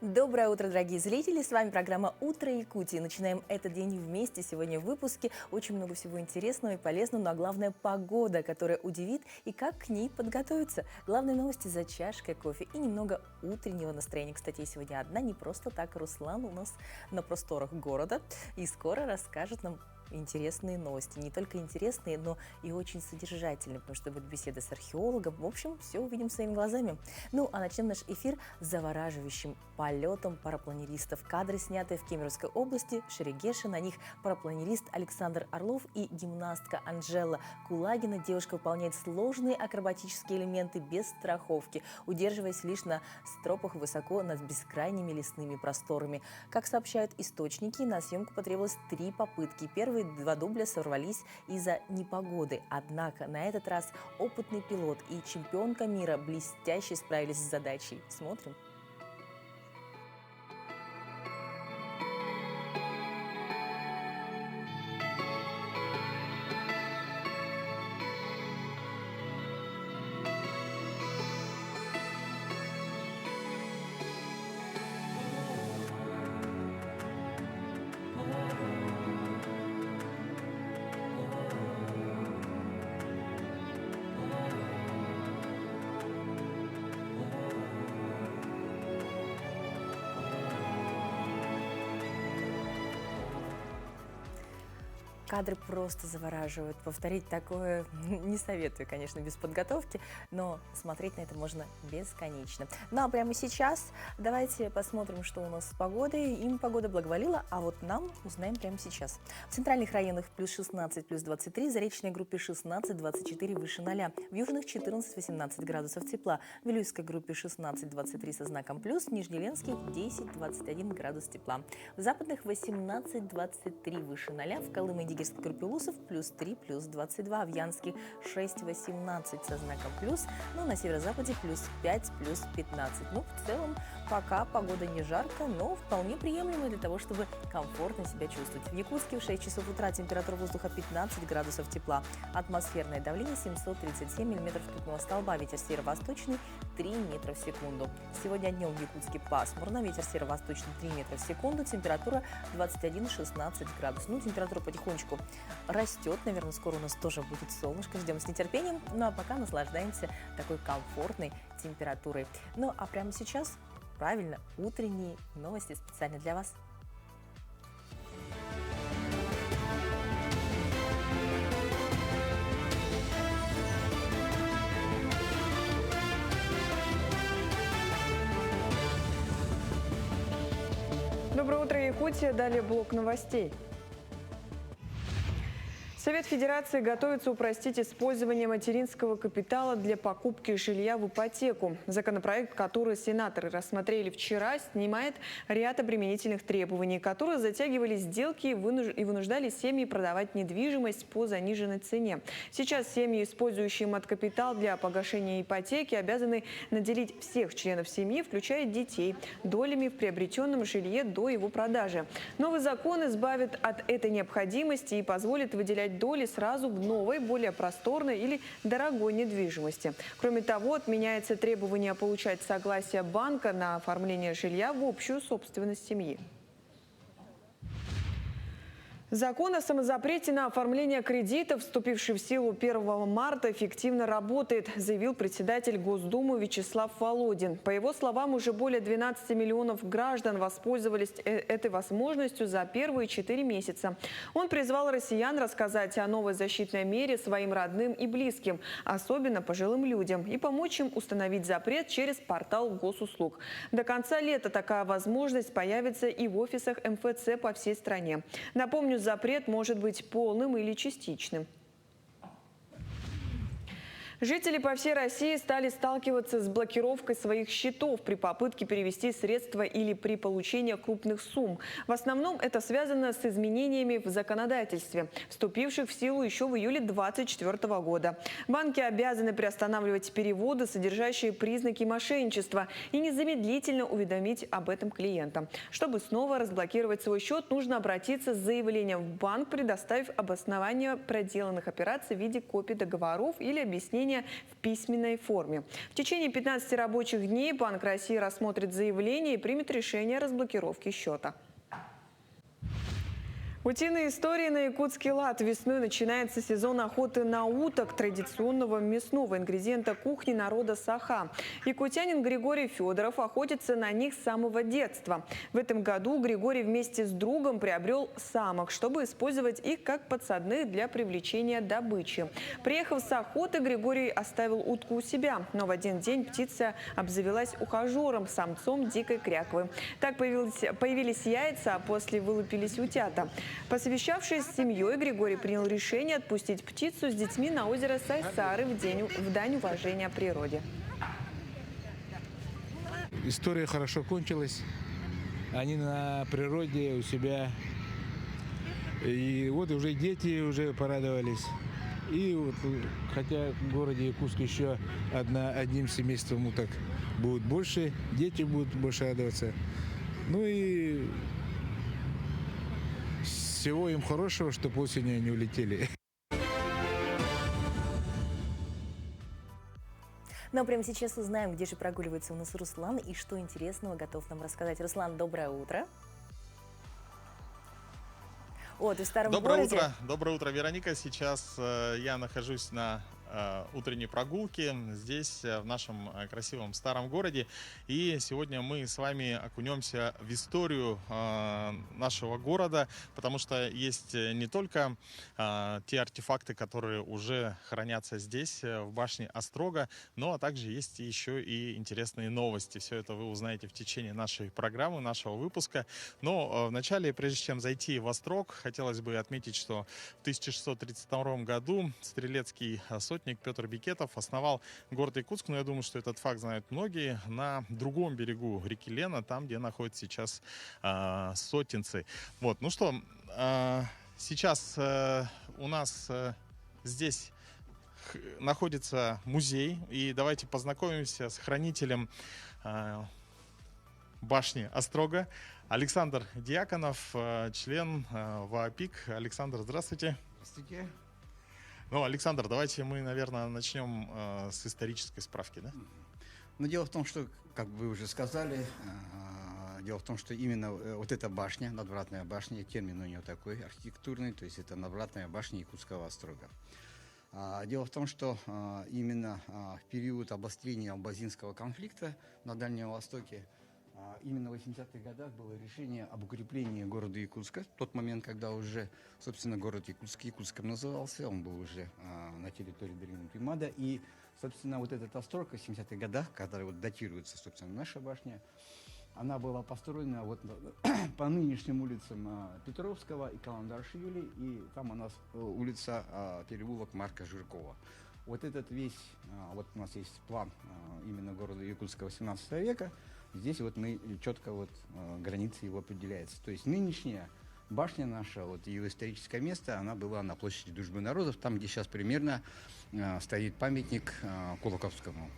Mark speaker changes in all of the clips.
Speaker 1: Доброе утро, дорогие зрители! С вами программа «Утро Якутии». Начинаем этот день вместе. Сегодня в выпуске очень много всего интересного и полезного, но главное – погода, которая удивит и как к ней подготовиться. Главные новости за чашкой кофе и немного утреннего настроения. Кстати, сегодня одна не просто так. Руслан у нас на просторах города и скоро расскажет нам интересные новости. Не только интересные, но и очень содержательные, потому что будет беседа с археологом. В общем, все увидим своими глазами. Ну, а начнем наш эфир с завораживающим полетом парапланеристов. Кадры, снятые в Кемеровской области, Шерегеше. На них парапланерист Александр Орлов и гимнастка Анжела Кулагина. Девушка выполняет сложные акробатические элементы без страховки, удерживаясь лишь на стропах высоко над бескрайними лесными просторами. Как сообщают источники, на съемку потребовалось 3 попытки. Первые 2 дубля сорвались из-за непогоды. Однако на этот раз опытный пилот и чемпионка мира блестяще справились с задачей. Смотрим. Кадры просто завораживают. Повторить такое не советую, конечно, без подготовки, но смотреть на это можно бесконечно. Ну а прямо сейчас давайте посмотрим, что у нас с погодой. Им погода благоволила, а вот нам узнаем прямо сейчас. В центральных районах плюс 16, плюс 23, заречной группе 16-24 выше 0, в южных 14-18 градусов тепла, в Вилюйской группе 16-23 со знаком плюс, в Нижнеленске 10-21 градус тепла, в западных 18-23 выше 0, в Колыме и Дигерской группе Лусов плюс 3, плюс 22, в Янске 6-18 со знаком плюс, ну на северо-западе плюс 5, плюс 15. Ну, в целом, пока погода не жарко, но вполне приемлемая для того, чтобы комфортно себя чувствовать. В Якутске в 6 часов утра температура воздуха 15 градусов тепла, атмосферное давление 737 миллиметров ртутного столба, ветер северо-восточный 3 метра в секунду. Сегодня днем в Якутске пасмурно, ветер северо-восточный 3 метра в секунду, температура 21-16 градусов. Ну, температура потихонечку растет, наверное, скоро у нас тоже будет солнышко, ждем с нетерпением. Ну, а пока наслаждаемся такой комфортной температурой. Ну, а прямо сейчас, правильно, утренние новости специально для вас.
Speaker 2: Доброе утро, Якутия. Далее блок новостей. Совет Федерации готовится упростить использование материнского капитала для покупки жилья в ипотеку. Законопроект, который сенаторы рассмотрели вчера, снимает ряд обременительных требований, которые затягивали сделки и вынуждали семьи продавать недвижимость по заниженной цене. Сейчас семьи, использующие маткапитал для погашения ипотеки, обязаны наделить всех членов семьи, включая детей, долями в приобретенном жилье до его продажи. Новый закон избавит от этой необходимости и позволит выделять доли сразу в новой, более просторной или дорогой недвижимости. Кроме того, отменяется требование получать согласие банка на оформление жилья в общую собственность семьи. Закон о самозапрете на оформление кредитов, вступивший в силу 1 марта, эффективно работает, заявил председатель Госдумы Вячеслав Володин. По его словам, уже более 12 миллионов граждан воспользовались этой возможностью за первые 4 месяца. Он призвал россиян рассказать о новой защитной мере своим родным и близким, особенно пожилым людям, и помочь им установить запрет через портал госуслуг. До конца лета такая возможность появится и в офисах МФЦ по всей стране. Напомню, запрет может быть полным или частичным. Жители по всей России стали сталкиваться с блокировкой своих счетов при попытке перевести средства или при получении крупных сумм. В основном это связано с изменениями в законодательстве, вступивших в силу еще в июле 2024 года. Банки обязаны приостанавливать переводы, содержащие признаки мошенничества, и незамедлительно уведомить об этом клиента. Чтобы снова разблокировать свой счет, нужно обратиться с заявлением в банк, предоставив обоснование проделанных операций в виде копий договоров или объяснений заявление в письменной форме. В течение 15 рабочих дней Банк России рассмотрит заявление и примет решение о разблокировке счета. Утиные истории на якутский лад. Весной начинается сезон охоты на уток, традиционного мясного ингредиента кухни народа Саха. Якутянин Григорий Федоров охотится на них с самого детства. В этом году Григорий вместе с другом приобрел самок, чтобы использовать их как подсадных для привлечения добычи. Приехав с охоты, Григорий оставил утку у себя, но в один день птица обзавелась ухажером, самцом дикой кряквы. Так появились яйца, а после вылупились утята. Посовещавшись с семьей, Григорий принял решение отпустить птицу с детьми на озеро Сайсары в дань уважения природе.
Speaker 3: История хорошо кончилась. Они на природе у себя. И вот уже дети уже порадовались. И вот, хотя в городе Якутск еще одним семейством уток будет больше, дети будут больше радоваться. Ну и всего им хорошего, чтобы осенью они улетели.
Speaker 1: Ну а прямо сейчас узнаем, где же прогуливается у нас Руслан и что интересного готов нам рассказать. Руслан, доброе утро. О, ты в старом городе?
Speaker 4: Доброе утро, Вероника. Сейчас я нахожусь на утренней прогулке здесь, в нашем красивом старом городе. И сегодня мы с вами окунемся в историю нашего города, потому что есть не только те артефакты, которые уже хранятся здесь, в башне Острога, но а также есть еще и интересные новости. Все это вы узнаете в течение нашей программы, нашего выпуска. Но вначале, прежде чем зайти в Острог, хотелось бы отметить, что в 1632 году стрелецкий сотник Петр Бекетов основал город Якутск, но я думаю, что этот факт знают многие, на другом берегу реки Лена, там, где находятся сейчас Сотинцы. Вот, ну что, сейчас у нас здесь находится музей, и давайте познакомимся с хранителем башни Острога. Александр Дьяконов, член ВААПИК. Александр, здравствуйте.
Speaker 5: Здравствуйте.
Speaker 4: Ну, Александр, давайте мы, наверное, начнем с исторической справки, да?
Speaker 5: Но дело в том, что, как вы уже сказали, дело в том, что именно вот эта башня, надвратная башня, термин у нее такой архитектурный, то есть это надвратная башня Якутского Острога. Дело в том, что именно в период обострения Албазинского конфликта на Дальнем Востоке именно в 80-х годах было решение об укреплении города Якутска. В тот момент, когда уже, собственно, город Якутск Якутском назывался, он был уже на территории Долины Примада. И, собственно, вот этот острог в 80-х годах, когда вот датируется, собственно, наша башня, она была построена вот по нынешним улицам Петровского и Каландаршвили, и там у нас улица переулок Марка Жиркова. Вот этот весь, вот у нас есть план именно города Якутска 18 века. Здесь вот мы четко вот границы его определяются. То есть нынешняя башня наша, вот ее историческое место, она была на площади Дружбы народов, там, где сейчас примерно стоит памятник Кулаковскому.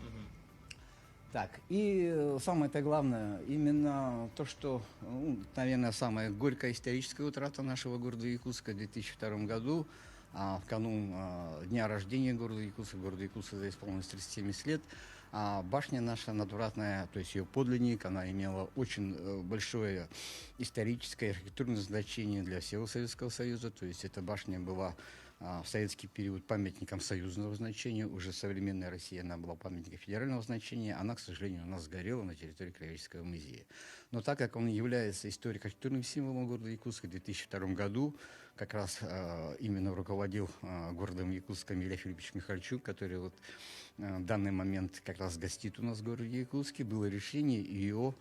Speaker 5: Так, и самое-то главное, именно то, что, наверное, самая горькая историческая утрата нашего города Якутска в 2002 году, в канун дня рождения города Якутска исполнилось 370 лет, башня наша надвратная, то есть ее подлинник, она имела очень большое историческое, архитектурное значение для всего Советского Союза, то есть эта башня была в советский период памятником союзного значения, уже современная Россия, она была памятником федерального значения, она, к сожалению, у нас сгорела на территории Краеведческого музея. Но так как он является историко-архитектурным символом города Якутска, в 2002 году как раз именно руководил городом Якутском Илья Филиппович Михальчук, который вот в данный момент как раз гостит у нас в городе Якутске, было решение ее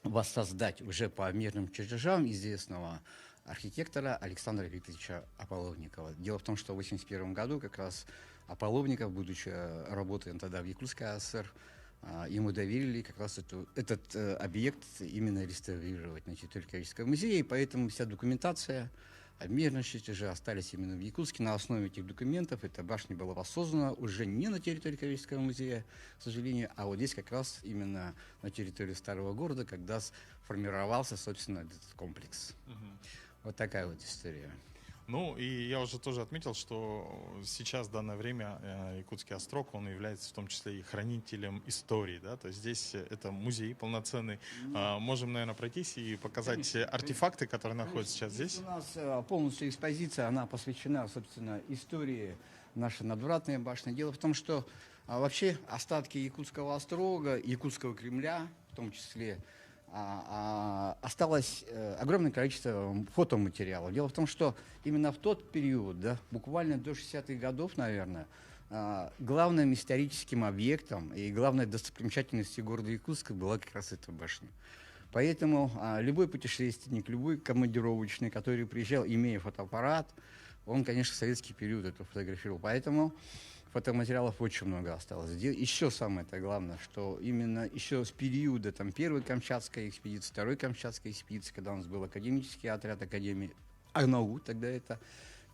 Speaker 5: воссоздать уже по мирным чертежам известного архитектора Александра Викторовича Ополовникова. Дело в том, что в 1981 году как раз Ополовников, будучи работая тогда в Якутской АСР, ему доверили как раз этот объект именно реставрировать на территории Краеведческого музея, и поэтому вся документация, мирные чертежи остались именно в Якутске. На основе этих документов эта башня была воссоздана уже не на территории Краеведческого музея, к сожалению, а вот здесь как раз именно на территории старого города, когда сформировался, собственно, этот комплекс. Вот такая вот история.
Speaker 4: Ну, и я уже тоже отметил, что сейчас, в данное время, Якутский острог, он является в том числе и хранителем истории, да, то есть здесь это музей полноценный. Можем, наверное, пройтись и показать
Speaker 5: Конечно,
Speaker 4: артефакты, которые находятся сейчас здесь.
Speaker 5: У нас полностью экспозиция, она посвящена, собственно, истории нашей надвратной башни. Дело в том, что вообще остатки Якутского острога, Якутского Кремля, в том числе, осталось огромное количество фотоматериалов. Дело в том, что именно в тот период, да, буквально до 60-х годов, наверное, главным историческим объектом и главной достопримечательностью города Якутска была как раз эта башня. Поэтому любой путешественник, любой командировочный, который приезжал, имея фотоаппарат, он, конечно, в советский период это фотографировал. Поэтому фотоматериалов очень много осталось. Еще самое-то главное, что именно еще с периода там, первой Камчатской экспедиции, второй Камчатской экспедиции, когда у нас был академический отряд Академии АНАУ, тогда это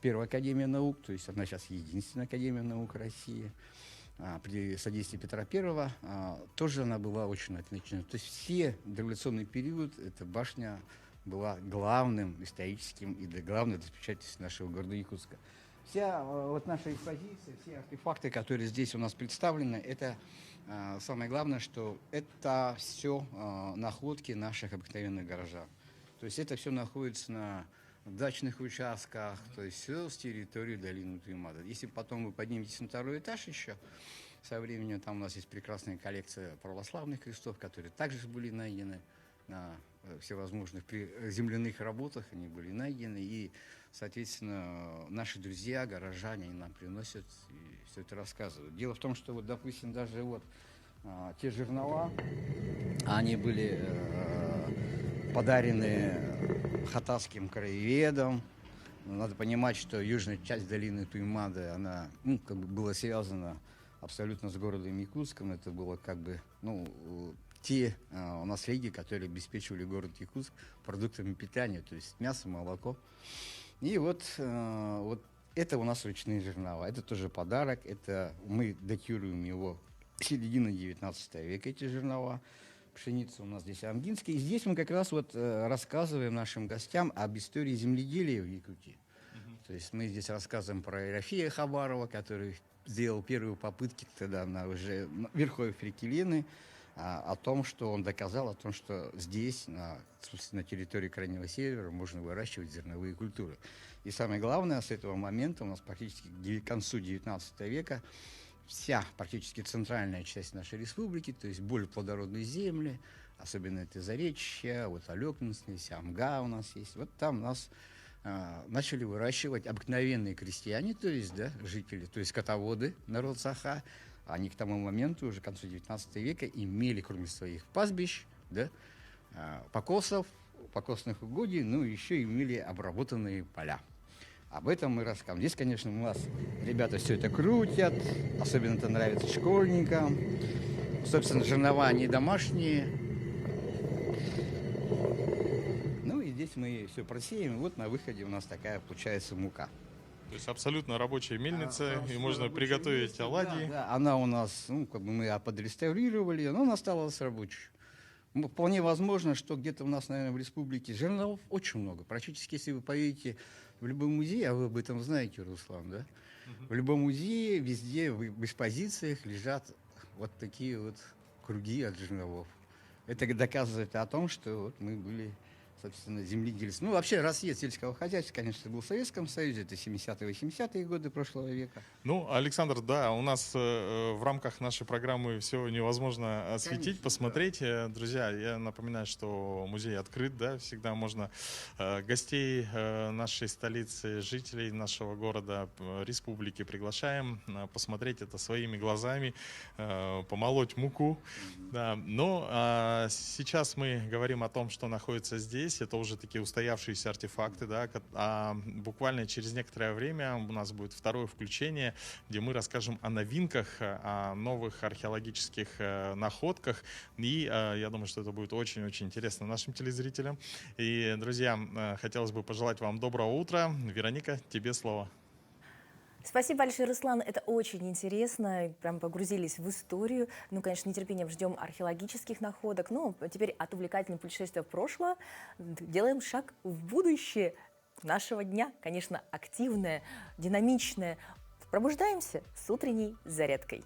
Speaker 5: первая Академия наук, то есть она сейчас единственная Академия наук России, при содействии Петра I, тоже она была очень отлична. То есть все дореволюционный период эта башня была главным историческим и главной достопримечательностью нашего города Якутска. Вся вот наша экспозиция, все артефакты, которые здесь у нас представлены, это самое главное, что это все находки наших обыкновенных горожан. То есть это все находится на дачных участках, то есть все с территории долины Туймада. Если потом вы подниметесь на второй этаж еще, со временем там у нас есть прекрасная коллекция православных крестов, которые также были найдены на всевозможных земляных работах, они были найдены, и, соответственно, наши друзья, горожане, они нам приносят и все это рассказывают. Дело в том, что, вот, допустим, даже вот те жернова, они были подарены хатасским краеведам. Надо понимать, что южная часть долины Туймады, она как бы была связана абсолютно с городом Якутском. Это было как бы, те наследия, которые обеспечивали город Якутск продуктами питания, то есть мясо, молоко. И вот это у нас ручные жернова. Это тоже подарок. Это мы датируем его середины 19 века, эти жернова. Пшеница у нас здесь ангинская. И здесь мы как раз вот рассказываем нашим гостям об истории земледелия в Якутии. То есть мы здесь рассказываем про Ерофея Хабарова, который сделал первые попытки тогда на уже верховьях реки Лены, о том, что он доказал, о том, что здесь, на территории Крайнего Севера, можно выращивать зерновые культуры. И самое главное, с этого момента у нас практически к концу 19 века вся практически центральная часть нашей республики, то есть более плодородные земли, особенно это Заречье, вот Алекненская, Амга у нас есть, вот там у нас начали выращивать обыкновенные крестьяне, то есть жители, то есть скотоводы, народ Саха. Они к тому моменту, уже к концу 19 века, имели, кроме своих пастбищ, покосов, покосных угодий, еще имели обработанные поля. Об этом мы расскажем. Здесь, конечно, у нас ребята все это крутят, особенно это нравится школьникам. Собственно, жернова они домашние. И здесь мы все просеем, и вот на выходе у нас такая получается мука.
Speaker 4: То есть абсолютно рабочая мельница, и можно приготовить оладьи.
Speaker 5: Да, она у нас, мы ее подреставрировали, но она осталась рабочей. Вполне возможно, что где-то у нас, наверное, в республике жернов очень много. Практически, если вы поедете в любой музей, а вы об этом знаете, Руслан, да? В любом музее, везде в экспозициях лежат вот такие вот круги от жерновов. Это доказывает о том, что вот мы были, собственно, земледельцы. Вообще, расцвет сельского хозяйства, конечно, был в Советском Союзе, это 70-е, 80-е годы прошлого века.
Speaker 4: Александр, да, у нас в рамках нашей программы все невозможно осветить, конечно, посмотреть. Да. Друзья, я напоминаю, что музей открыт, да, всегда можно гостей нашей столицы, жителей нашего города, республики приглашаем посмотреть это своими глазами, помолоть муку. Да. Но сейчас мы говорим о том, что находится здесь. Это уже такие устоявшиеся артефакты, да, а буквально через некоторое время у нас будет второе включение, где мы расскажем о новинках, о новых археологических находках, и я думаю, что это будет очень-очень интересно нашим телезрителям. И, друзья, хотелось бы пожелать вам доброго утра. Вероника, тебе слово.
Speaker 1: Спасибо большое, Руслан. Это очень интересно. Прям погрузились в историю. Конечно, нетерпением ждем археологических находок. Теперь от увлекательного путешествия в прошлое делаем шаг в будущее. нашего дня, конечно, активное, динамичное. Пробуждаемся с утренней зарядкой.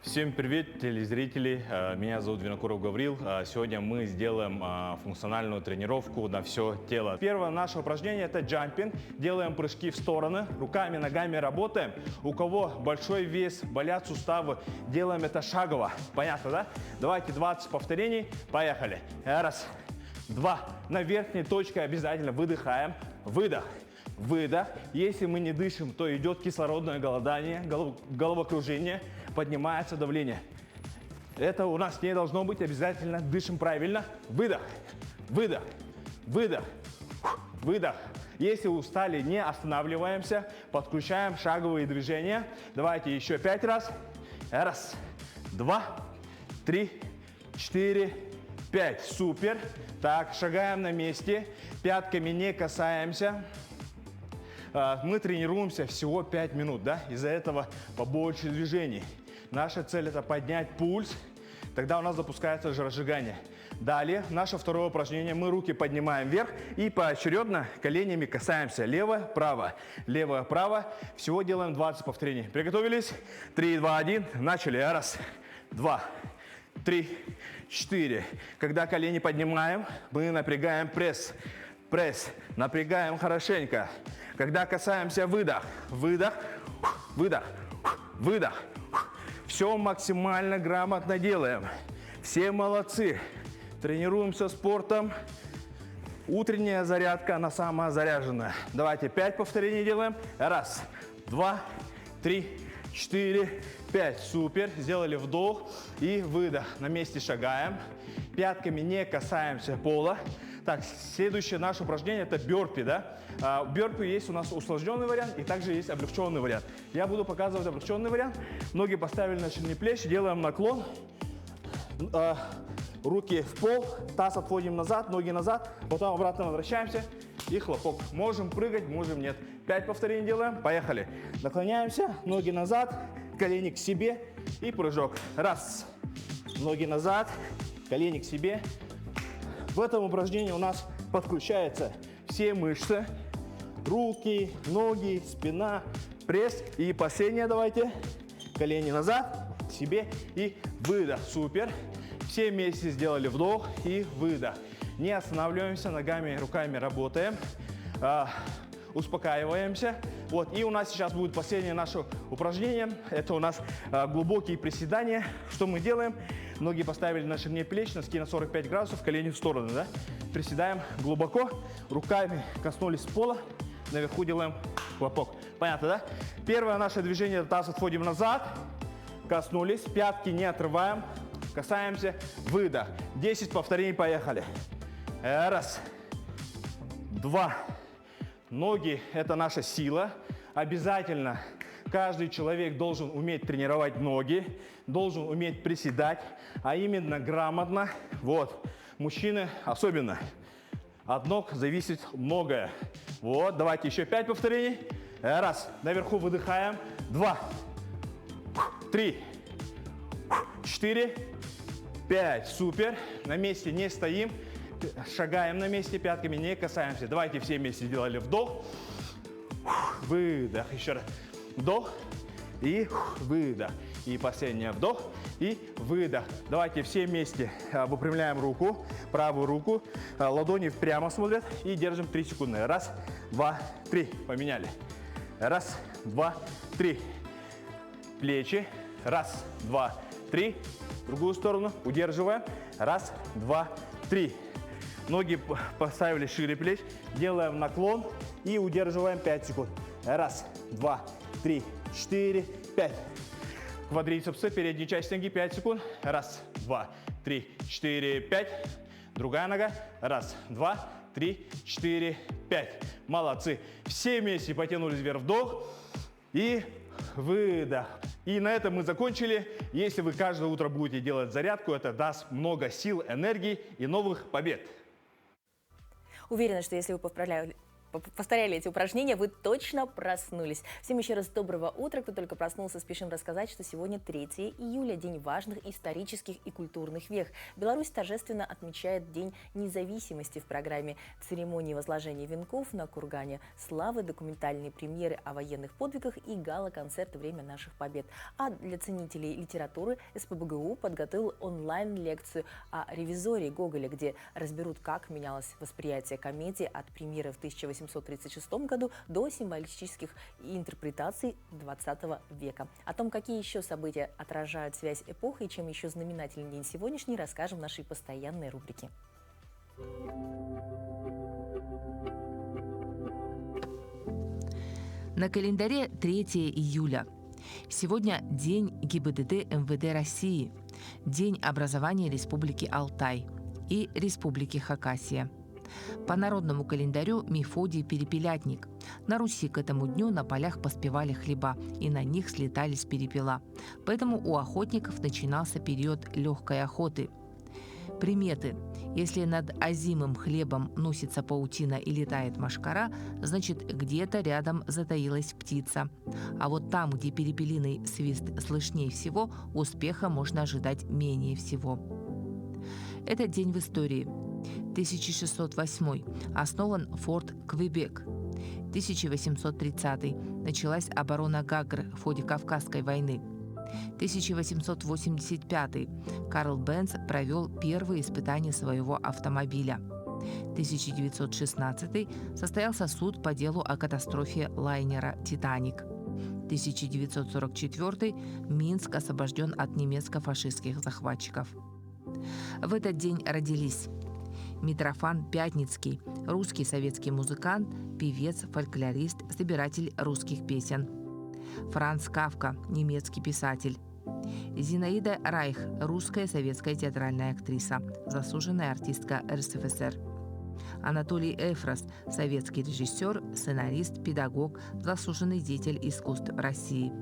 Speaker 6: Всем привет, телезрители! Меня зовут Винокуров Гаврил. Сегодня мы сделаем функциональную тренировку на все тело. Первое наше упражнение – это джампинг. Делаем прыжки в стороны, руками, ногами работаем. У кого большой вес, болят суставы, делаем это шагово. Понятно, да? Давайте 20 повторений. Поехали. Раз, два. На верхней точке обязательно выдыхаем. Выдох. Выдох. Если мы не дышим, то идет кислородное голодание, головокружение, поднимается давление. Это у нас не должно быть, обязательно дышим правильно. Выдох, выдох, выдох, выдох. Если устали, не останавливаемся, подключаем шаговые движения. Давайте еще 5 раз. Раз, два, три, 4, 5. Супер. Так, шагаем на месте, пятками не касаемся. Мы тренируемся всего 5 минут, да? Из-за этого побольше движений. Наша цель – это поднять пульс, тогда у нас запускается жиросжигание. Далее, наше второе упражнение. Мы руки поднимаем вверх и поочередно коленями касаемся. Лево, право, лево, право. Всего делаем 20 повторений. Приготовились? 3, 2, 1. Начали. Раз, два, 3, 4. Когда колени поднимаем, мы напрягаем пресс. Пресс. Напрягаем хорошенько. Когда касаемся, выдох, выдох, выдох, выдох. Все максимально грамотно делаем. Все молодцы. Тренируемся спортом. Утренняя зарядка, она самая заряженная. Давайте 5 повторений делаем. Раз, два, 3, 4, 5. Супер. Сделали вдох и выдох. На месте шагаем. Пятками не касаемся пола. Так, следующее наше упражнение – это бёрпи, да? Бёрпи есть у нас усложненный вариант и также есть облегченный вариант. Я буду показывать облегченный вариант. Ноги поставили на ширину плеч, делаем наклон. Руки в пол, таз отводим назад, ноги назад, потом обратно возвращаемся и хлопок. Можем прыгать, можем нет. 5 повторений делаем, поехали. Наклоняемся, ноги назад, колени к себе и прыжок. Раз, ноги назад, колени к себе. В этом упражнении у нас подключаются все мышцы, руки, ноги, спина, пресс. И последнее давайте, колени назад, к себе и выдох. Супер. Все вместе сделали вдох и выдох. Не останавливаемся, ногами, руками работаем, успокаиваемся. Вот. И у нас сейчас будет последнее наше упражнение. Это у нас глубокие приседания. Что мы делаем? Ноги поставили на ширине плеч, носки на 45 градусов, колени в сторону, да? Приседаем глубоко, руками коснулись пола, наверху делаем хлопок. Понятно, да? Первое наше движение – таз отводим назад, коснулись, пятки не отрываем, касаемся, выдох. 10 повторений, поехали. Раз, два. Ноги – это наша сила. Обязательно каждый человек должен уметь тренировать ноги, должен уметь приседать, а именно грамотно. Вот. Мужчины особенно. От ног зависит многое. Вот. Давайте еще 5 повторений. Раз. Наверху выдыхаем. 2, 3, 4, 5. Супер. На месте не стоим. Шагаем на месте, пятками не касаемся. Давайте все вместе сделали вдох. Выдох. Еще раз. Вдох и выдох. И последний вдох и выдох. Давайте все вместе выпрямляем руку, правую руку, ладони прямо смотрят и держим 3 секунды. Раз, два, 3. Поменяли. Раз, два, 3. Плечи. Раз, два, 3. В другую сторону. Удерживаем. Раз, два, 3. Ноги поставили шире плеч. Делаем наклон и удерживаем 5 секунд. Раз, два, 3, 4, 5. Квадрицепсы, передняя часть ноги, 5 секунд. Раз, два, 3, 4, 5. Другая нога. Раз, два, 3, 4, 5. Молодцы. Все вместе потянулись вверх, вдох и выдох. И на этом мы закончили. Если вы каждое утро будете делать зарядку, это даст много сил, энергии и новых побед.
Speaker 1: Уверена, что если вы повторяли эти упражнения, вы точно проснулись. Всем еще раз доброго утра. Кто только проснулся, спешим рассказать, что сегодня 3 июля, день важных исторических и культурных вех. Беларусь торжественно отмечает День независимости в программе церемонии возложения венков на кургане славы, документальные премьеры о военных подвигах и гала-концерт «Время наших побед». А для ценителей литературы СПбГУ подготовил онлайн-лекцию о «Ревизоре» Гоголя, где разберут, как менялось восприятие комедии от премьеры в 1836 году до символических интерпретаций 20 века. О том, какие еще события отражают связь эпох и чем еще знаменательный день сегодняшний, расскажем в нашей постоянной рубрике.
Speaker 7: На календаре 3 июля. Сегодня День ГИБДД МВД России, День образования Республики Алтай и Республики Хакасия. По народному календарю Мефодий Перепелятник. На Руси к этому дню на полях поспевали хлеба, и на них слетались перепела. Поэтому у охотников начинался период легкой охоты. Приметы. Если над озимым хлебом носится паутина и летает мошкара, значит, где-то рядом затаилась птица. А вот там, где перепелиный свист слышнее всего, успеха можно ожидать менее всего. Это день в истории. 1608. Основан форт Квебек. 1830. Началась оборона Гагры в ходе Кавказской войны. 1885. Карл Бенц провел первые испытания своего автомобиля. 1916. Состоялся суд по делу о катастрофе лайнера «Титаник». 1944. Минск освобожден от немецко-фашистских захватчиков. В этот день родились Митрофан Пятницкий, русский советский музыкант, певец, фольклорист, собиратель русских песен. Франц Кафка, немецкий писатель. Зинаида Райх, русская советская театральная актриса, заслуженная артистка РСФСР. Анатолий Эфрос, советский режиссер, сценарист, педагог, заслуженный деятель искусств России.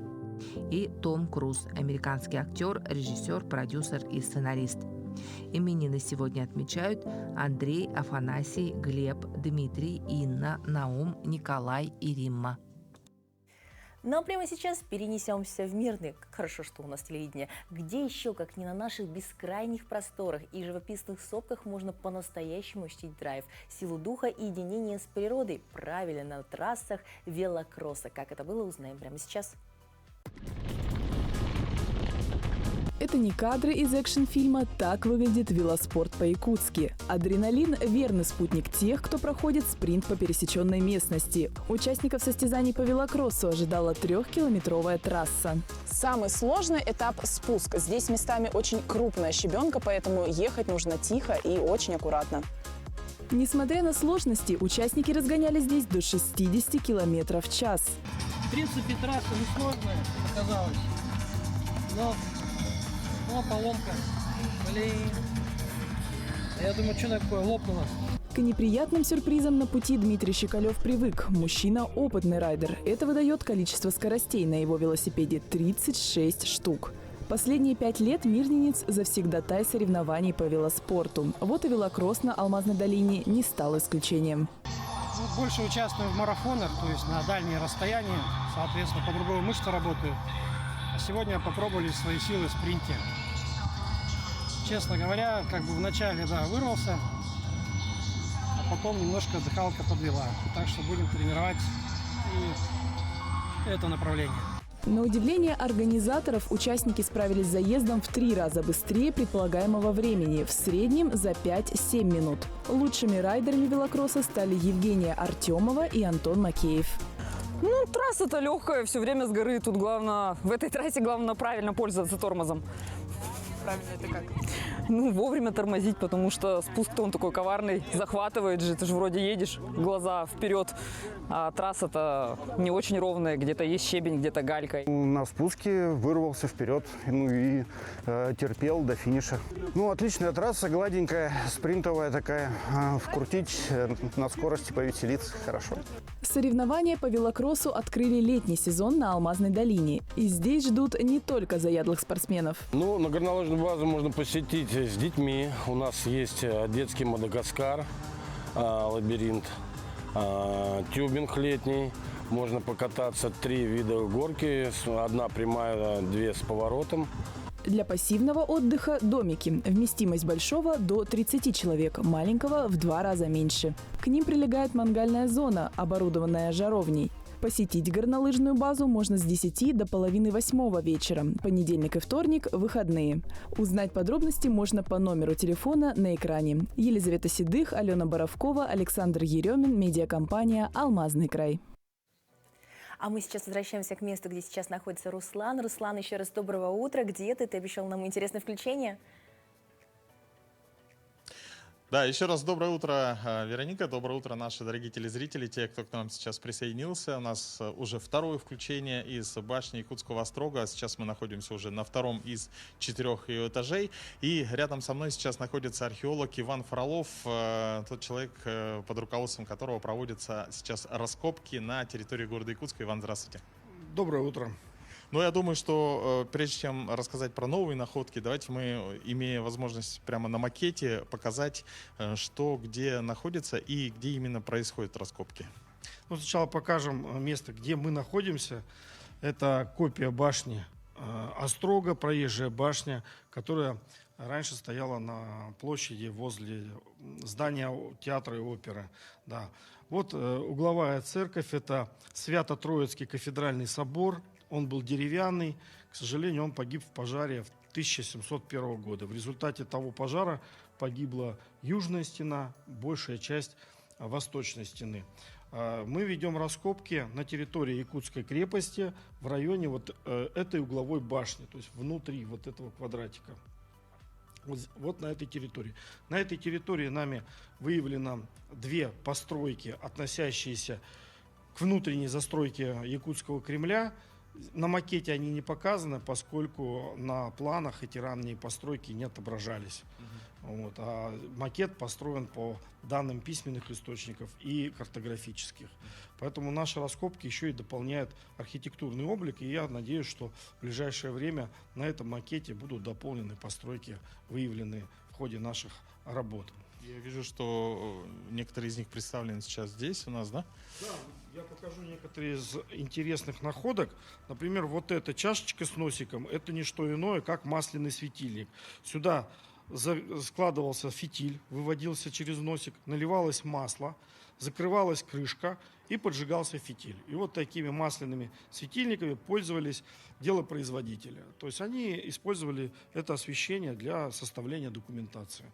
Speaker 7: И Том Круз, американский актер, режиссер, продюсер и сценарист. Именины сегодня отмечают Андрей, Афанасий, Глеб, Дмитрий, Инна, Наум, Николай и Римма.
Speaker 1: Ну а прямо сейчас перенесемся в мирный, как хорошо, что у нас телевидение, где еще, как не на наших бескрайних просторах и живописных сопках, можно по-настоящему ощутить драйв, силу духа и единение с природой, правильно, на трассах велокросса. Как это было, узнаем прямо сейчас.
Speaker 8: Это не кадры из экшн-фильма, так выглядит велоспорт по-якутски. Адреналин – верный спутник тех, кто проходит спринт по пересеченной местности. Участников состязаний по велокроссу ожидала 3-километровая трасса.
Speaker 9: Самый сложный этап – спуск. Здесь местами очень крупная щебенка, поэтому ехать нужно тихо и очень аккуратно.
Speaker 8: Несмотря на сложности, участники разгоняли здесь до 60 км в час.
Speaker 10: В принципе, трасса несложная оказалась, но поломка. Блин. Я думаю, что такое, лопнуло.
Speaker 8: К неприятным сюрпризам на пути Дмитрий Щекалев привык. Мужчина – опытный райдер. Это выдает количество скоростей на его велосипеде – 36 штук. Последние 5 лет мирненец – завсегдатай соревнований по велоспорту. Вот и велокросс на Алмазной долине не стал исключением.
Speaker 10: Больше участвую в марафонах, то есть на дальние расстояния. Соответственно, по-другому мышцы работают. А сегодня попробовали свои силы в спринте. Честно говоря, как бы вначале, вырвался, а потом немножко дыхалка подвела. Так что будем тренировать и это направление.
Speaker 8: На удивление организаторов, участники справились с заездом в 3 раза быстрее предполагаемого времени, в среднем за 5-7 минут. Лучшими райдерами велокросса стали Евгения Артемова и Антон Макеев.
Speaker 9: Ну, трасса-то легкая, все время с горы. Тут главное, в этой трассе главное правильно пользоваться тормозом.
Speaker 2: Правильно это как?
Speaker 9: Ну, вовремя тормозить, потому что спуск-то он такой коварный, захватывает же. Ты же вроде едешь, глаза вперед, а трасса-то не очень ровная. Где-то есть щебень, где-то галька.
Speaker 11: На спуске вырвался вперед, и терпел до финиша. Отличная трасса, гладенькая, спринтовая такая. Вкрутить на скорости, повеселиться хорошо.
Speaker 8: Соревнования по велокроссу открыли летний сезон на Алмазной долине. И здесь ждут не только заядлых спортсменов.
Speaker 12: На горнолыжную базу можно посетить с детьми. У нас есть детский Мадагаскар, лабиринт. тюбинг летний. Можно покататься 3 вида горки. Одна прямая, 2 с поворотом.
Speaker 8: Для пассивного отдыха – домики. Вместимость большого – до 30 человек, маленького – в 2 раза меньше. К ним прилегает мангальная зона, оборудованная жаровней. Посетить горнолыжную базу можно с 10 до половины 8 вечера. Понедельник и вторник – выходные. Узнать подробности можно по номеру телефона на экране. Елизавета Седых, Алена Боровкова, Александр Еремин, медиакомпания «Алмазный край».
Speaker 1: А мы сейчас возвращаемся к месту, где сейчас находится Руслан. Руслан, еще раз доброго утра. Где ты? Ты обещал нам интересное включение.
Speaker 4: Да, еще раз доброе утро, Вероника, доброе утро, наши дорогие телезрители, те, кто к нам сейчас присоединился. У нас уже второе включение из башни Якутского острога. Сейчас мы находимся уже на 2-м из 4 ее этажей. И рядом со мной сейчас находится археолог Иван Фролов, тот человек, под руководством которого проводятся сейчас раскопки на территории города Якутска. Иван, здравствуйте.
Speaker 12: Доброе утро.
Speaker 4: Ну, я думаю, что прежде чем рассказать про новые находки, давайте мы, имея возможность прямо на макете, показать, что где находится и где именно происходят раскопки.
Speaker 10: Ну, сначала покажем место, где мы находимся. Это копия башни Острога, проезжая башня, которая раньше стояла на площади возле здания театра и оперы. Да. Вот угловая церковь, это Свято-Троицкий кафедральный собор. Он был деревянный, к сожалению, он погиб в пожаре в 1701 года. В результате того пожара погибла южная стена, большая часть восточной стены. Мы ведем раскопки на территории Якутской крепости в районе вот этой угловой башни, то есть внутри вот этого квадратика. Вот на этой территории. На этой территории нами выявлено 2 постройки, относящиеся к внутренней застройке Якутского Кремля. На макете они не показаны, поскольку на планах эти ранние постройки не отображались. Вот. А макет построен по данным письменных источников и картографических. Поэтому наши раскопки еще и дополняют архитектурный облик. И я надеюсь, что в ближайшее время на этом макете будут дополнены постройки, выявленные в ходе наших работ.
Speaker 4: Я вижу, что некоторые из них представлены сейчас здесь у нас, да?
Speaker 10: Да, я покажу некоторые из интересных находок. Например, вот эта чашечка с носиком, это не что иное, как масляный светильник. Сюда складывался фитиль, выводился через носик, наливалось масло, закрывалась крышка и поджигался фитиль. И вот такими масляными светильниками пользовались делопроизводители. То есть они использовали это освещение для составления документации.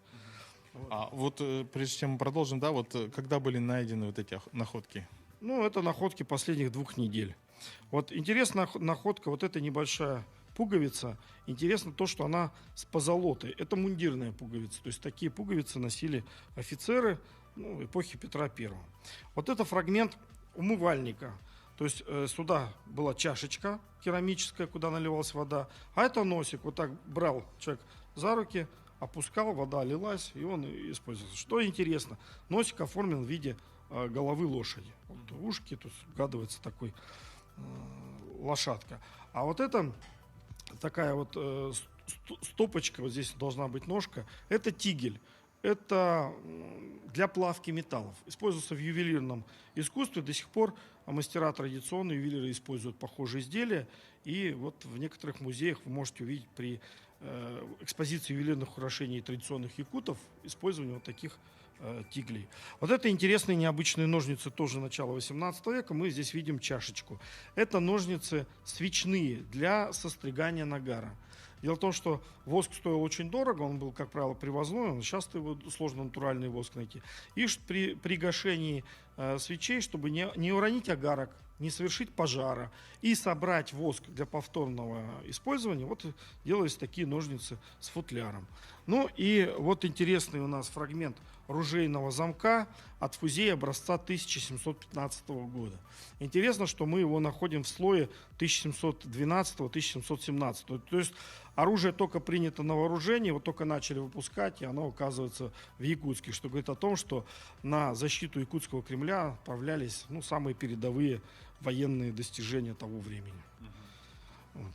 Speaker 4: А вот прежде чем мы продолжим, да, вот когда были найдены вот эти находки?
Speaker 10: Ну, это находки последних 2 недель. Вот интересная находка, вот эта небольшая пуговица. Интересно то, что она с позолотой. Это мундирная пуговица. То есть такие пуговицы носили офицеры эпохи Петра I. Вот это фрагмент умывальника. То есть сюда была чашечка керамическая, куда наливалась вода. А это носик. Вот так брал человек за руки, опускал, вода лилась, и он использовался. Что интересно, носик оформлен в виде головы лошади. Вот ушки, тут угадывается такой лошадка. А вот это такая вот стопочка, вот здесь должна быть ножка, это тигель. Это для плавки металлов. Используется в ювелирном искусстве. До сих пор мастера традиционные ювелиры используют похожие изделия. И вот в некоторых музеях вы можете увидеть при экспозиции ювелирных украшений традиционных якутов использование вот таких тиглей. Вот это интересные необычные ножницы тоже начала 18 века. Мы здесь видим чашечку. Это ножницы свечные для состригания нагара. Дело в том, что воск стоил очень дорого, он был, как правило, привозной, сейчас его сложно натуральный воск найти. И при гашении свечей, чтобы не уронить огарок, не совершить пожара и собрать воск для повторного использования, вот делались такие ножницы с футляром. Ну и вот интересный у нас фрагмент ружейного замка от фузея образца 1715 года. Интересно, что мы его находим в слое 1712-1717. То есть оружие только принято на вооружение, его только начали выпускать, и оно оказывается в Якутске, что говорит о том, что на защиту Якутского Кремля отправлялись самые передовые военные достижения того времени. Вот.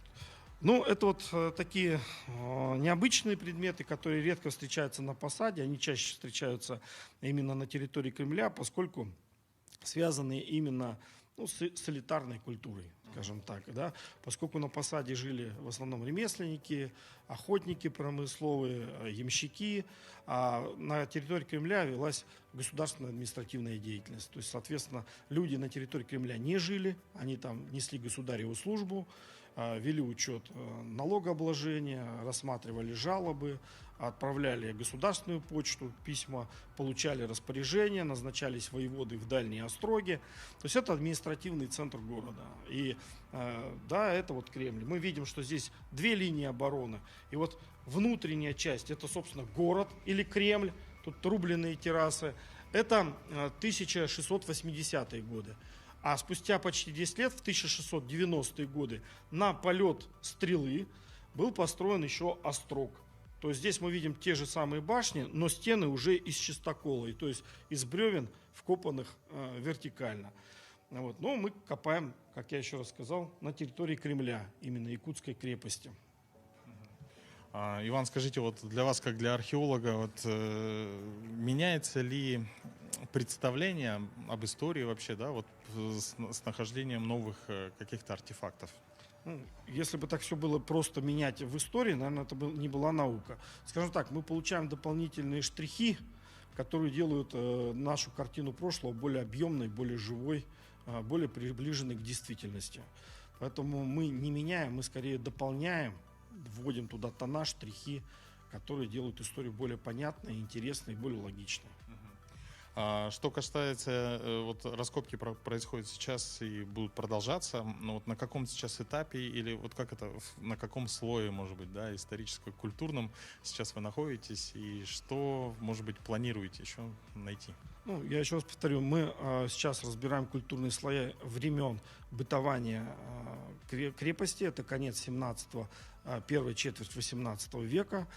Speaker 10: Ну, это вот такие необычные предметы, которые редко встречаются на посаде. Они чаще встречаются именно на территории Кремля, поскольку связанные именно с элитарной культурой, скажем так, да, поскольку на посаде жили в основном ремесленники, охотники промысловые, ямщики, а на территории Кремля велась государственная административная деятельность. То есть, соответственно, люди на территории Кремля не жили, они там несли государеву службу, вели учет налогообложения, рассматривали жалобы, отправляли государственную почту, письма, получали распоряжения, назначались воеводы в дальние остроги. То есть это административный центр города. И да, это вот Кремль. Мы видим, что здесь две линии обороны. И вот внутренняя часть, это, собственно, город или Кремль, тут рубленые террасы. Это 1680-е годы. А спустя почти 10 лет, в 1690-е годы, на полет стрелы был построен еще острог. То есть здесь мы видим те же самые башни, но стены уже из чистокола, то есть из бревен, вкопанных вертикально. Вот. Но мы копаем, как я еще раз сказал, на территории Кремля, именно Якутской крепости.
Speaker 4: Иван, скажите, вот для вас, как для археолога, вот, меняется ли представление об истории вообще, да, вот с нахождением новых каких-то артефактов?
Speaker 10: Если бы так все было просто менять в истории, наверное, это бы не была наука. Скажем так, мы получаем дополнительные штрихи, которые делают нашу картину прошлого более объемной, более живой, более приближенной к действительности. Поэтому мы не меняем, мы скорее дополняем, вводим туда тона, штрихи, которые делают историю более понятной, интересной, более логичной.
Speaker 4: Что касается, вот раскопки происходят сейчас и будут продолжаться, но вот на каком сейчас этапе или вот как это, на каком слое, может быть, да, историческо-культурном сейчас вы находитесь и что, может быть, планируете еще найти?
Speaker 10: Я еще раз повторю, мы сейчас разбираем культурные слои времен бытования крепости, это конец 17-го, первая четверть 18 века.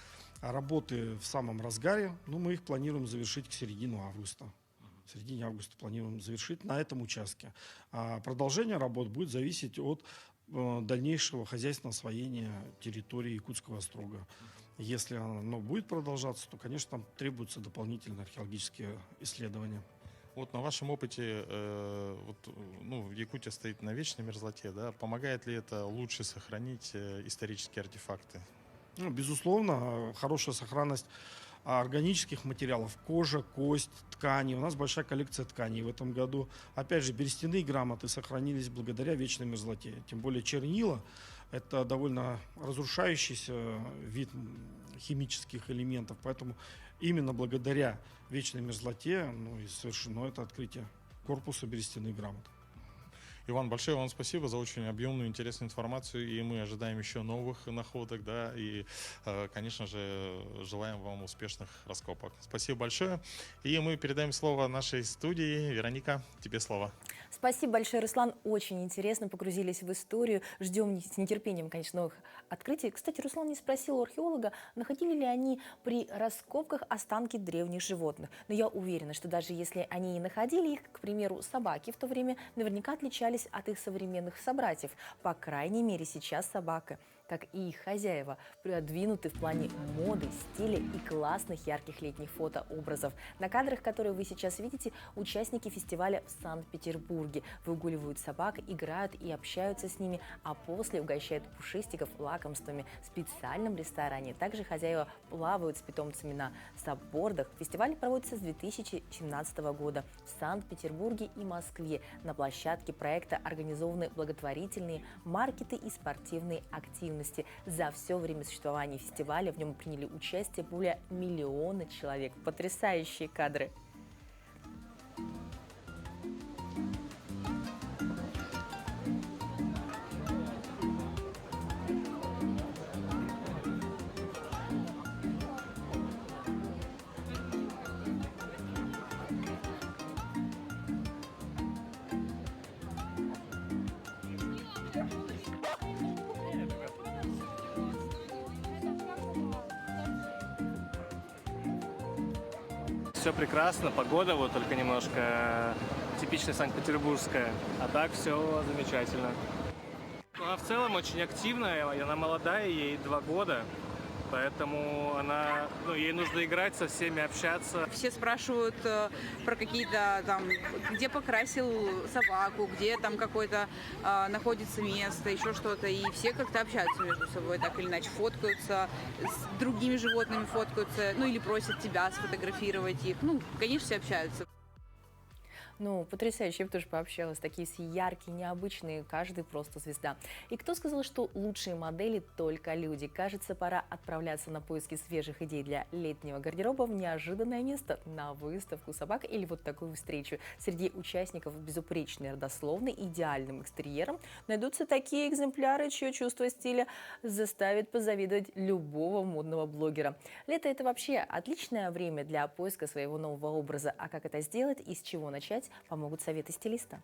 Speaker 10: Работы в самом разгаре, мы их планируем завершить к середине августа. В середине августа планируем завершить на этом участке. А продолжение работ будет зависеть от дальнейшего хозяйственного освоения территории Якутского острога. Если оно будет продолжаться, то, конечно, там требуются дополнительные археологические исследования.
Speaker 4: Вот на вашем опыте, Якутия стоит на вечной мерзлоте, да? Помогает ли это лучше сохранить исторические артефакты?
Speaker 10: Безусловно, хорошая сохранность органических материалов, кожа, кость, ткани. У нас большая коллекция тканей в этом году. Опять же, берестяные грамоты сохранились благодаря вечной мерзлоте. Тем более чернила – это довольно разрушающийся вид химических элементов. Поэтому именно благодаря вечной мерзлоте и совершено это открытие корпуса берестяных грамот.
Speaker 4: Иван, большое вам спасибо за очень объемную, интересную информацию, и мы ожидаем еще новых находок, да, и, конечно же, желаем вам успешных раскопок. Спасибо большое, и мы передаем слово нашей студии. Вероника, тебе слово.
Speaker 1: Спасибо большое, Руслан, очень интересно, погрузились в историю, ждем с нетерпением, конечно, новых открытий. Кстати, Руслан не спросил у археолога, находили ли они при раскопках останки древних животных, но я уверена, что даже если они и находили их, к примеру, собаки в то время наверняка отличались от их современных собратьев. По крайней мере, сейчас собака, как и их хозяева, продвинуты в плане моды, стиля и классных ярких летних фотообразов. На кадрах, которые вы сейчас видите, участники фестиваля в Санкт-Петербурге выгуливают собак, играют и общаются с ними, а после угощают пушистиков лакомствами в специальном ресторане. Также хозяева плавают с питомцами на саббордах. Фестиваль проводится с 2017 года в Санкт-Петербурге и Москве. На площадке проекта организованы благотворительные маркеты и спортивные активности. За все время существования фестиваля в нем приняли участие более 1 миллиона человек. Потрясающие кадры!
Speaker 13: Все прекрасно, погода вот только немножко типичная санкт-петербургская, а так все замечательно. Она в целом очень активная, она молодая, ей 2 года. Поэтому ей нужно играть со всеми, общаться.
Speaker 14: Все спрашивают про какие-то там, где покрасил собаку, где там какое-то находится место, еще что-то. И все как-то общаются между собой, так или иначе, фоткаются, с другими животными фоткаются, ну или просят тебя сфотографировать их. Ну, конечно, все общаются.
Speaker 1: Ну, потрясающе, я бы тоже пообщалась. Такие все яркие, необычные, каждый просто звезда. И кто сказал, что лучшие модели только люди? Кажется, пора отправляться на поиски свежих идей для летнего гардероба в неожиданное место, на выставку собак или вот такую встречу. Среди участников безупречной родословной, идеальным экстерьером найдутся такие экземпляры, чье чувство стиля заставит позавидовать любого модного блогера. Лето – это вообще отличное время для поиска своего нового образа. А как это сделать и с чего начать, помогут советы стилиста.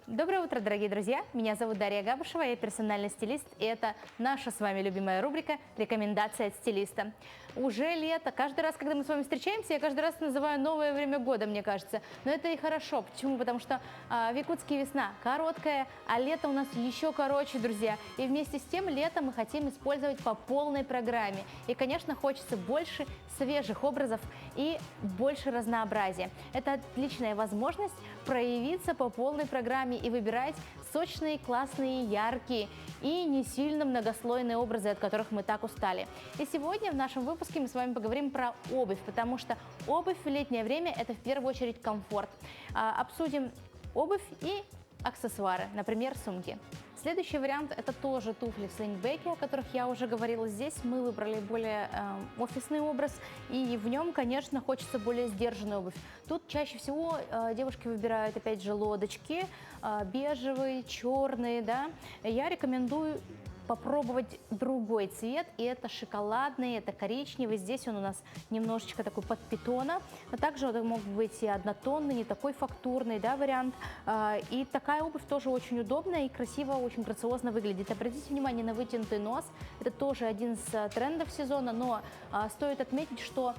Speaker 15: Доброе утро, дорогие друзья! Меня зовут Дарья Габушева, я персональный стилист, и это наша с вами любимая рубрика «Рекомендация от стилиста». Уже лето. Каждый раз, когда мы с вами встречаемся, я каждый раз называю новое время года, мне кажется. Но это и хорошо. Почему? Потому что в Якутске весна короткая, а лето у нас еще короче, друзья. И вместе с тем лето мы хотим использовать по полной программе. И, конечно, хочется больше свежих образов и больше разнообразия. Это отличная возможность проявиться по полной программе и выбирать сочные, классные, яркие и не сильно многослойные образы, от которых мы так устали. И сегодня в нашем выпуске мы с вами поговорим про обувь, потому что обувь в летнее время – это в первую очередь комфорт. Обсудим обувь и аксессуары, например, сумки. Следующий вариант – это тоже туфли в слингбеке, о которых я уже говорила. Здесь мы выбрали более офисный образ, и в нем, конечно, хочется более сдержанную обувь. Тут чаще всего девушки выбирают, опять же, лодочки, бежевые, черные, да. Я рекомендую попробовать другой цвет, и это шоколадный, это коричневый. Здесь он у нас немножечко такой под питона, но также это могут быть и однотонный, не такой фактурный, да, вариант. И такая обувь тоже очень удобная и красиво, очень грациозно выглядит. Обратите внимание на вытянутый нос, это тоже один из трендов сезона, но стоит отметить, что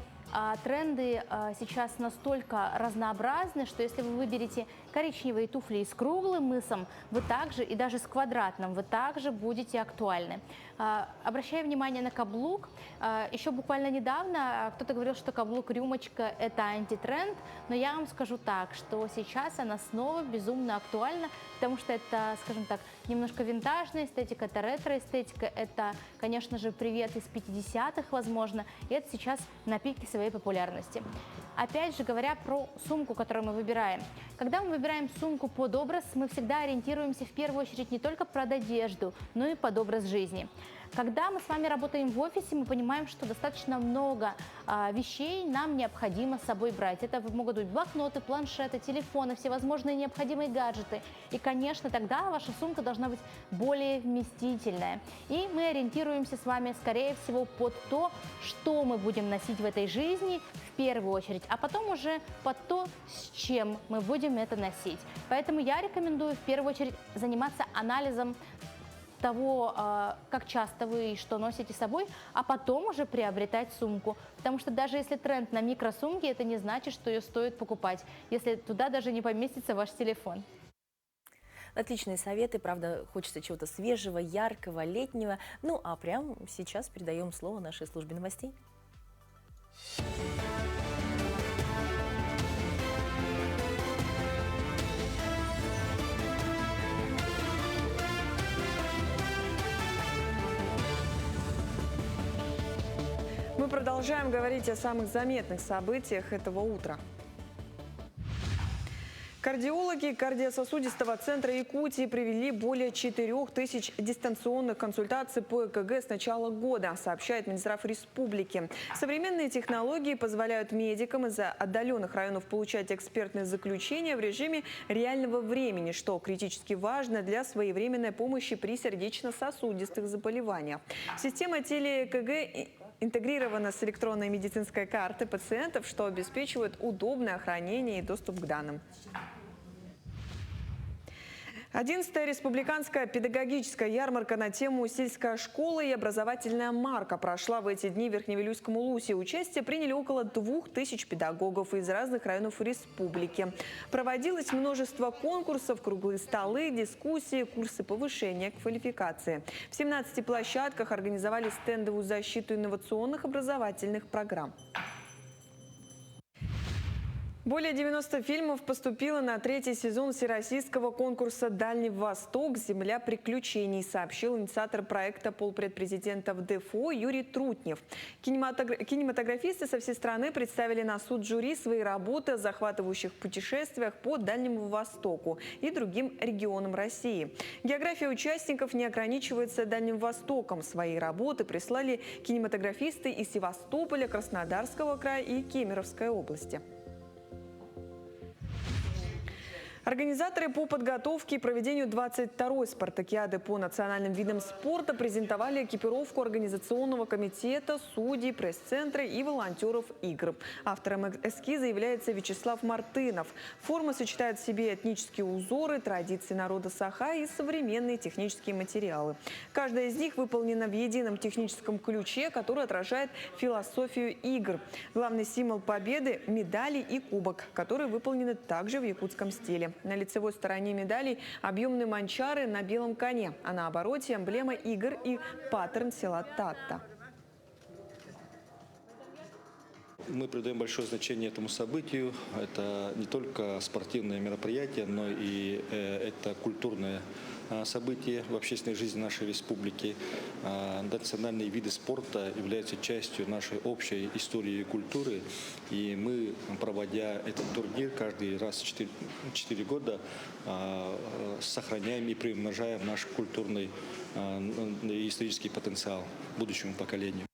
Speaker 15: тренды сейчас настолько разнообразны, что если вы выберете коричневые туфли с круглым мысом, вы также, и даже с квадратным, вы также будете актуальны. Обращая внимание на каблук, еще буквально недавно кто-то говорил, что каблук-рюмочка – это антитренд, но я вам скажу так, что сейчас она снова безумно актуальна, потому что это, скажем так, немножко винтажная эстетика, это ретро-эстетика, это, конечно же, привет из 50-х, возможно, и это сейчас на пике своей популярности. Опять же, говоря про сумку, которую мы выбираем. Когда мы выбираем сумку под образ, мы всегда ориентируемся в первую очередь не только под одежду, но и под образ жизни. Когда мы с вами работаем в офисе, мы понимаем, что достаточно много вещей нам необходимо с собой брать. Это могут быть блокноты, планшеты, телефоны, всевозможные необходимые гаджеты. И, конечно, тогда ваша сумка должна быть более вместительная. И мы ориентируемся с вами, скорее всего, под то, что мы будем носить в этой жизни в первую очередь, а потом уже под то, с чем мы будем это носить. Поэтому я рекомендую в первую очередь заниматься анализом того, как часто вы и что носите с собой, а потом уже приобретать сумку. Потому что даже если тренд на микросумки, это не значит, что ее стоит покупать, если туда даже не поместится ваш телефон.
Speaker 1: Отличные советы, правда, хочется чего-то свежего, яркого, летнего. Ну, а прямо сейчас передаем слово нашей службе новостей.
Speaker 2: Мы продолжаем говорить о самых заметных событиях этого утра. Кардиологи кардиососудистого центра Якутии провели более 4000 дистанционных консультаций по ЭКГ с начала года, сообщает Минздрав Республики. Современные технологии позволяют медикам из отдаленных районов получать экспертные заключения в режиме реального времени, что критически важно для своевременной помощи при сердечно-сосудистых заболеваниях. Система теле-ЭКГ интегрирована с электронной медицинской картой пациентов, что обеспечивает удобное хранение и доступ к данным. 11-я республиканская педагогическая ярмарка на тему «Сельская школа и образовательная марка» прошла в эти дни в Верхневилюйском Улусе. Участие приняли около 2000 педагогов из разных районов республики. Проводилось множество конкурсов, круглые столы, дискуссии, курсы повышения квалификации. В 17 площадках организовали стендовую защиту инновационных образовательных программ. Более 90 фильмов поступило на 3-й сезон всероссийского конкурса «Дальний Восток. Земля приключений», сообщил инициатор проекта полпред президента ВДФО Юрий Трутнев. Кинематографисты со всей страны представили на суд жюри свои работы о захватывающих путешествиях по Дальнему Востоку и другим регионам России. География участников не ограничивается Дальним Востоком. Свои работы прислали кинематографисты из Севастополя, Краснодарского края и Кемеровской области. Организаторы по подготовке и проведению 22-й спартакиады по национальным видам спорта презентовали экипировку организационного комитета, судей, пресс-центра и волонтеров игр. Автором эскиза является Вячеслав Мартынов. Форма сочетает в себе этнические узоры, традиции народа Саха и современные технические материалы. Каждая из них выполнена в едином техническом ключе, который отражает философию игр. Главный символ победы – медали и кубок, которые выполнены также в якутском стиле. На лицевой стороне медалей объемные манчары на белом коне, а на обороте эмблема игр и паттерн села Татта.
Speaker 16: Мы придаем большое значение этому событию. Это не только спортивное мероприятие, но и это культурное событие в общественной жизни нашей республики. Национальные виды спорта являются частью нашей общей истории и культуры. И мы, проводя этот турнир каждый раз в 4 года, сохраняем и приумножаем наш культурный и исторический потенциал будущему поколению.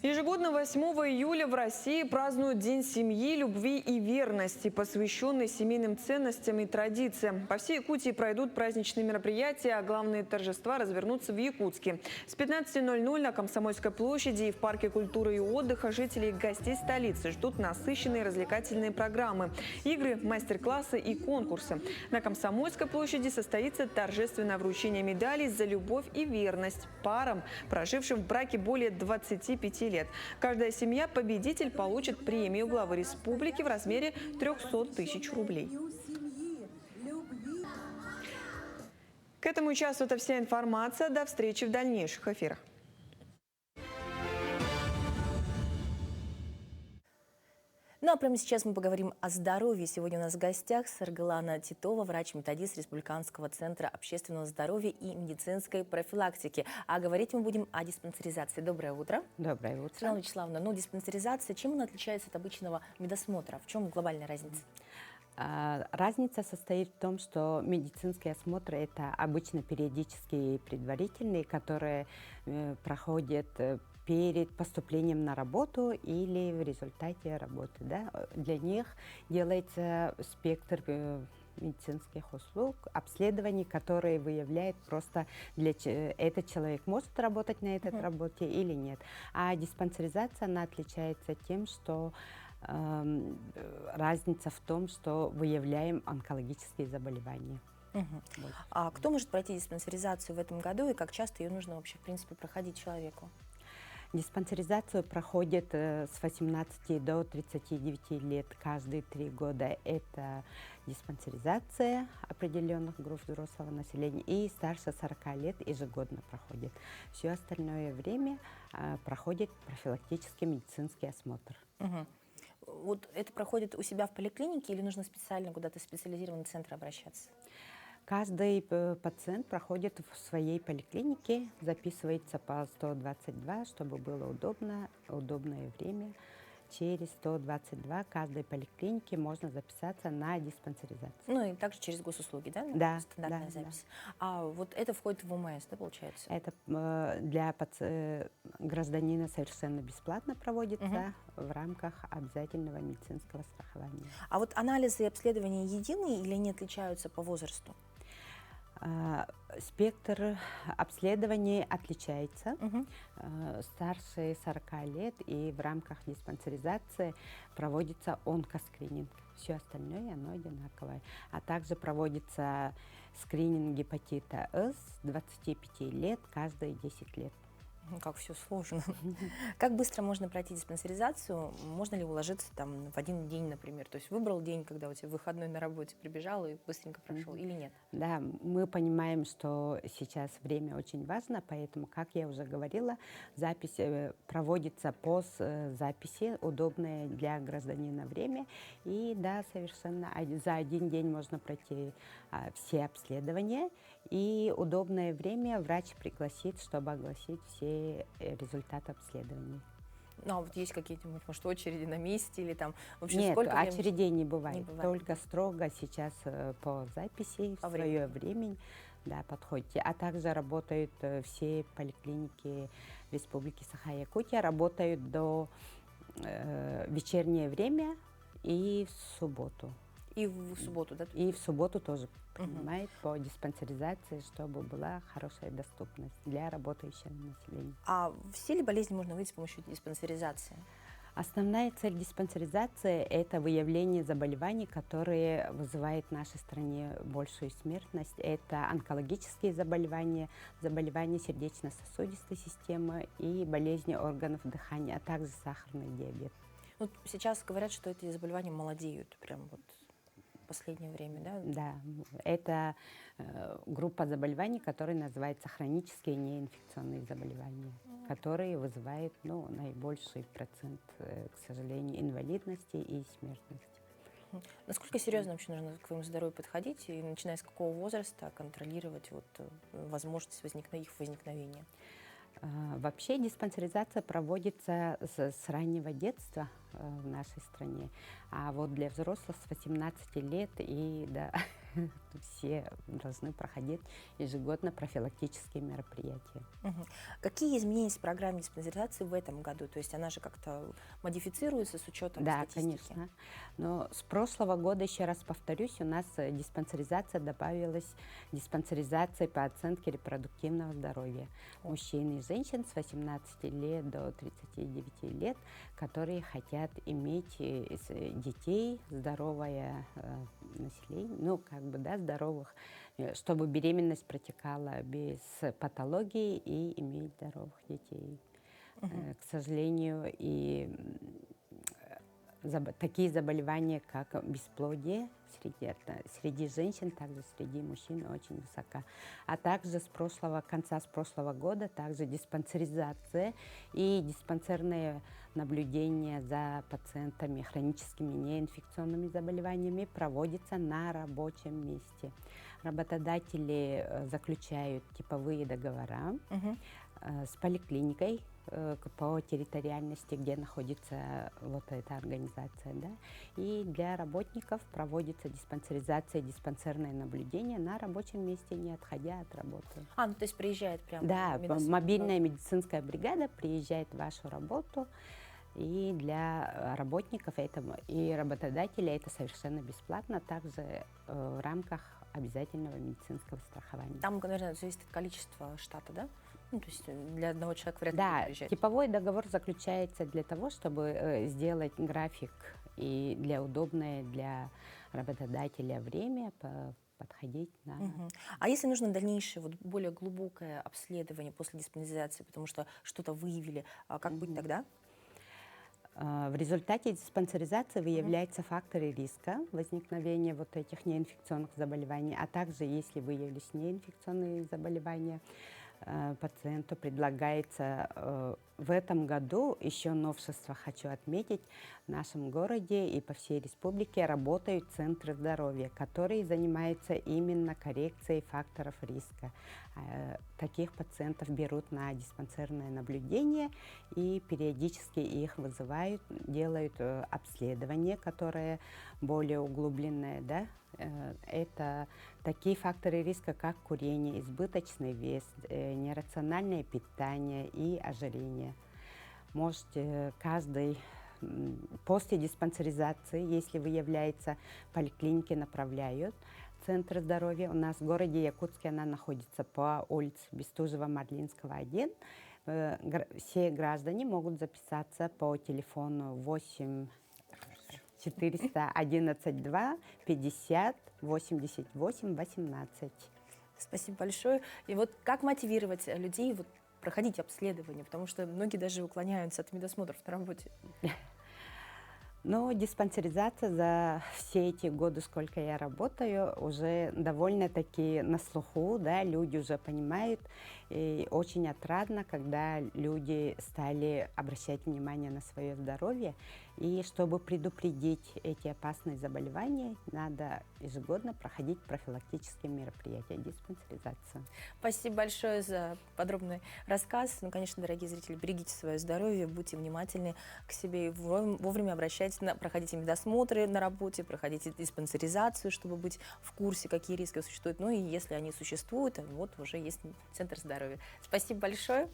Speaker 2: Ежегодно 8 июля в России празднуют День семьи, любви и верности, посвященный семейным ценностям и традициям. По всей Якутии пройдут праздничные мероприятия, а главные торжества развернутся в Якутске. С 15:00 на Комсомольской площади и в Парке культуры и отдыха жителей и гостей столицы ждут насыщенные развлекательные программы, игры, мастер-классы и конкурсы. На Комсомольской площади состоится торжественное вручение медалей за любовь и верность парам, прожившим в браке более 25 лет. Каждая семья-победитель получит премию главы республики в размере 300 тысяч рублей. К этому часу это вся информация. До встречи в дальнейших эфирах.
Speaker 1: Ну а прямо сейчас мы поговорим о здоровье. Сегодня у нас в гостях Саргалана Титова, врач-методист Республиканского центра общественного здоровья и медицинской профилактики. А говорить мы будем о диспансеризации. Доброе утро.
Speaker 17: Доброе утро.
Speaker 1: Светлана Вячеславовна, ну диспансеризация, чем она отличается от обычного медосмотра? В чем глобальная разница?
Speaker 17: Разница состоит в том, что медицинские осмотры – это обычно периодические и предварительные, которые проходят перед поступлением на работу или в результате работы. Да? Для них делается спектр медицинских услуг, обследований, которые выявляют просто, этот человек может работать на этой работе или нет. А диспансеризация, она отличается тем, что разница в том, что выявляем онкологические заболевания.
Speaker 1: Вот. А кто может пройти диспансеризацию в этом году и как часто ее нужно вообще, в принципе, проходить человеку?
Speaker 17: Диспансеризацию проходит с 18 до 39 лет каждые 3 года. Это диспансеризация определенных групп взрослого населения, и старше 40 лет ежегодно проходит. Все остальное время проходит профилактический медицинский осмотр.
Speaker 1: Вот это проходит у себя в поликлинике или нужно специально куда-то в специализированный центр обращаться?
Speaker 17: Каждый пациент проходит в своей поликлинике, записывается по 122, чтобы было удобное время. Через 122 каждой поликлинике можно записаться на диспансеризацию.
Speaker 1: Ну и также через госуслуги, да?
Speaker 17: Да.
Speaker 1: Стандартная запись. Да. А вот это входит в ОМС, да, получается?
Speaker 17: Это для гражданина совершенно бесплатно проводится в рамках обязательного медицинского страхования.
Speaker 1: А вот анализы и обследования единые или они отличаются по возрасту?
Speaker 17: Спектр обследований отличается. Старше 40 лет, и в рамках диспансеризации проводится онкоскрининг. Все остальное, оно одинаковое. А также проводится скрининг гепатита С 25 лет каждые 10 лет.
Speaker 1: Как все сложно. Как быстро можно пройти диспансеризацию? Можно ли уложиться там в один день, например? То есть выбрал день, когда у тебя выходной на работе, прибежал и быстренько прошел, или нет?
Speaker 17: Да, мы понимаем, что сейчас время очень важно, поэтому, как я уже говорила, запись проводится по записи, удобное для гражданина время. И да, совершенно за один день можно пройти все обследования. И удобное время врач пригласит, чтобы огласить все результаты обследований.
Speaker 1: Ну, а вот есть какие-то, может, очереди на месте или там вообще
Speaker 17: Нет,
Speaker 1: сколько времени?
Speaker 17: очередей не бывает.
Speaker 1: Не бывает.
Speaker 17: Только строго сейчас по записи, в свое время, да, подходите. А также работают все поликлиники Республики Саха-Якутия, работают до вечернее время и в субботу.
Speaker 1: И в субботу, да?
Speaker 17: И в субботу тоже принимает по диспансеризации, чтобы была хорошая доступность для работающего населения.
Speaker 1: А все ли болезни можно выявить с помощью диспансеризации?
Speaker 17: Основная цель диспансеризации – это выявление заболеваний, которые вызывают в нашей стране большую смертность. Это онкологические заболевания, заболевания сердечно-сосудистой системы и болезни органов дыхания, а также сахарный диабет.
Speaker 1: Вот сейчас говорят, что эти заболевания молодеют прям вот в последнее время, да?
Speaker 17: Да, это группа заболеваний, которая называется хронические неинфекционные заболевания, которые вызывают наибольший процент, к сожалению, инвалидности и смертности.
Speaker 1: Насколько серьезно вообще нужно к своему здоровью подходить и начиная с какого возраста контролировать возможность их возникновения?
Speaker 17: Вообще диспансеризация проводится с раннего детства в нашей стране, а вот для взрослых с 18 лет и да, все должны проходить ежегодно профилактические мероприятия.
Speaker 1: Какие изменения в программе диспансеризации в этом году? То есть она же как-то модифицируется с учетом
Speaker 17: Да,
Speaker 1: статистики?
Speaker 17: конечно. Но с прошлого года, еще раз повторюсь, у нас диспансеризация добавилась, диспансеризация по оценке репродуктивного здоровья мужчин и женщин с 18 лет до 39 лет, которые хотят иметь детей, здоровое население, здоровых, чтобы беременность протекала без патологии и иметь здоровых детей. К сожалению, и такие заболевания, как бесплодие среди женщин, также среди мужчин очень высока. А также конца прошлого года также диспансеризация и диспансерное наблюдение за пациентами хроническими неинфекционными заболеваниями проводится на рабочем месте. Работодатели заключают типовые договора с поликлиникой по территориальности, где находится вот эта организация. Да? И для работников проводится диспансеризация, диспансерное наблюдение на рабочем месте, не отходя от работы.
Speaker 1: То есть приезжает прямо?
Speaker 17: Да, мобильная медицинская бригада приезжает в вашу работу, и для работников и работодателя это совершенно бесплатно, также в рамках обязательного медицинского страхования.
Speaker 1: Там, наверное, зависит от количества штата, да? То есть для одного человека вряд ли приезжать.
Speaker 17: Да, типовой договор заключается для того, чтобы сделать график и удобное для работодателя время подходить на...
Speaker 1: А если нужно дальнейшее, более глубокое обследование после диспансеризации, потому что что-то выявили, как быть тогда?
Speaker 17: В результате диспансеризации выявляются факторы риска возникновения вот этих неинфекционных заболеваний, а также, если выявились неинфекционные заболевания, пациенту предлагается в этом году еще новшество, хочу отметить, в нашем городе и по всей республике работают центры здоровья, которые занимаются именно коррекцией факторов риска. Таких пациентов берут на диспансерное наблюдение и периодически их вызывают, делают обследование, которое более углубленное, да? Это такие факторы риска, как курение, избыточный вес, нерациональное питание и ожирение. Можете каждый после диспансеризации, если выявляется, поликлиники направляют центр здоровья. У нас в городе Якутске она находится по улице Бестужева-Марлинского, 1. Все граждане могут записаться по телефону 8 411 2 50 88 18.
Speaker 1: Спасибо большое. И вот как мотивировать людей вот проходить обследование, потому что многие даже уклоняются от медосмотров на работе.
Speaker 17: Но диспансеризация за все эти годы, сколько я работаю, уже довольно-таки на слуху, да, люди уже понимают. И очень отрадно, когда люди стали обращать внимание на свое здоровье. И чтобы предупредить эти опасные заболевания, надо ежегодно проходить профилактические мероприятия, диспансеризацию.
Speaker 1: Спасибо большое за подробный рассказ. Ну, конечно, дорогие зрители, берегите свое здоровье, будьте внимательны к себе и вовремя обращайтесь, проходите медосмотры на работе, проходите диспансеризацию, чтобы быть в курсе, какие риски существуют. Ну и если они существуют, вот уже есть центр здоровья. Спасибо большое.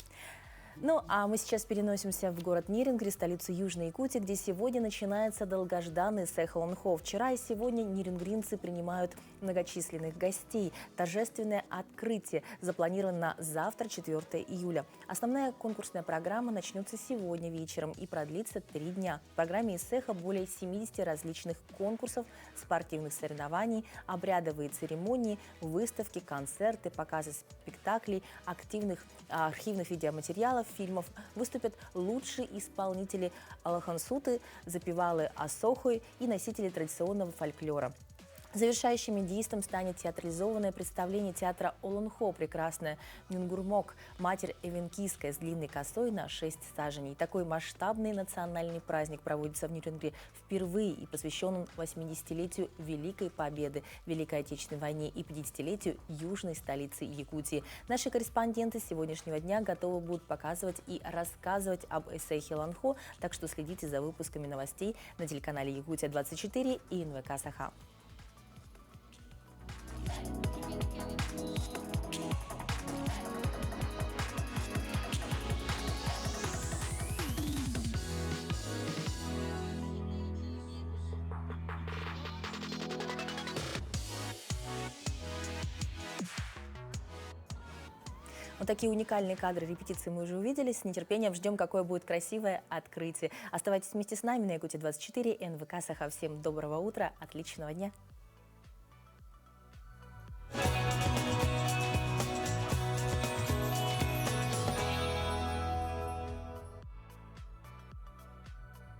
Speaker 1: Ну, а мы сейчас переносимся в город Нерингри, столицу Южной Якутии, где сегодня начинается долгожданный Сэхолонхо. Вчера и сегодня нерингринцы принимают многочисленных гостей. Торжественное открытие запланировано на завтра, 4 июля. Основная конкурсная программа начнется сегодня вечером и продлится 3 дня. В программе из Сэха более 70 различных конкурсов, спортивных соревнований, обрядовые церемонии, выставки, концерты, показы спектаклей, архивных видеоматериалов, фильмов. Выступят лучшие исполнители алахансуты, запевалы асохой и носители традиционного фольклора. Завершающим действием станет театрализованное представление театра Олонхо «Прекрасная Нюнгурмок», матерь эвенкийская с длинной косой на 6 саженей. Такой масштабный национальный праздник проводится в Нерингри впервые и посвящен он 80-летию Великой Победы, Великой Отечественной войне и 50-летию южной столицы Якутии. Наши корреспонденты сегодняшнего дня готовы будут показывать и рассказывать об Сэхолонхо, так что следите за выпусками новостей на телеканале Якутия-24 и НВК Саха. Вот такие уникальные кадры репетиции мы уже увидели. С нетерпением ждем, какое будет красивое открытие. Оставайтесь вместе с нами на Якутия-24, НВК Саха. Всем доброго утра, отличного дня.